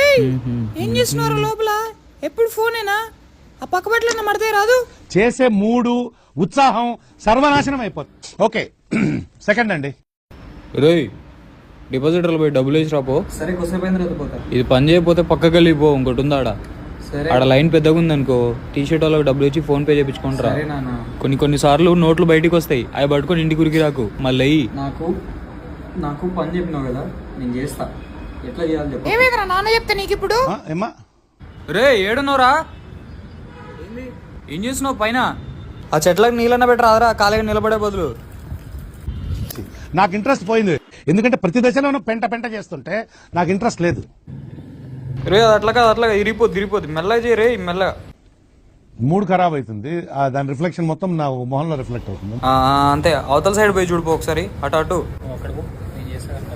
ఏయ్, ఏం చేస్తున్నారు లోపల? ఎప్పుడు ఫోనేనా? ఆ పక్క బట్టలన్నా మడితే రాదు. చేసే మూడు ఉత్సాహం సర్వనాశనం అయిపోతుంది. ఓకే సెకండ్ అండి. రేయ్ డిపాజిటర్లు పోయి డబ్బులు వేసి రాపో. సరే కొద్దిసేపు తర్వాత పోతా. ఇది పని చేయకపోతే పక్కకి వెళ్ళిపో, ఇంకోటి ఉందా ఆడ. సరే ఆడ లైన్ పెద్దగా ఉందనుకో, టీ షర్ట్ వాళ్ళకి డబ్బులు ఇచ్చి ఫోన్ పే చేయించుకుంటారా. సరే నాన్న. కొన్ని సార్లు నోట్లు బయటికి వస్తాయి, అవి పట్టుకొని ఇంటికి ఉరికి రాకు మళ్ళీ. నాకు పని చెప్పినావు కదా, నేను చేస్తా. ఎట్లా చేయాలి చెప్పు. ఏమైందిరా నాన్న చెప్తే నీకు ఇప్పుడు? ఏమ్మా రే ఏడున్నావురా? ఏం చేస్తున్నావు పైన? ఆ చెట్లకు నీళ్ళన్న పెట్టరాదరా, కాలేగా నిలబడే బదులు. నాకు ఇంట్రెస్ట్ పోయింది, ఎందుకంటే ప్రతి దశలోనూ పెంట చేస్తుంటే నాకు ఇంట్రెస్ట్ లేదు. రే అది అట్లా కాదు, అట్లా ఇరిపోద్ది మెల్లగా చేయి రే, మెల్లగా. మూడ్ ఖరాబ్ అవుతుంది, దాని రిఫ్లెక్షన్ మొత్తం నా మొహంలో రిఫ్లెక్ట్ అవుతుంది. అంతే, అవతల సైడ్ పోయి చూడిపో ఒకసారి, అటు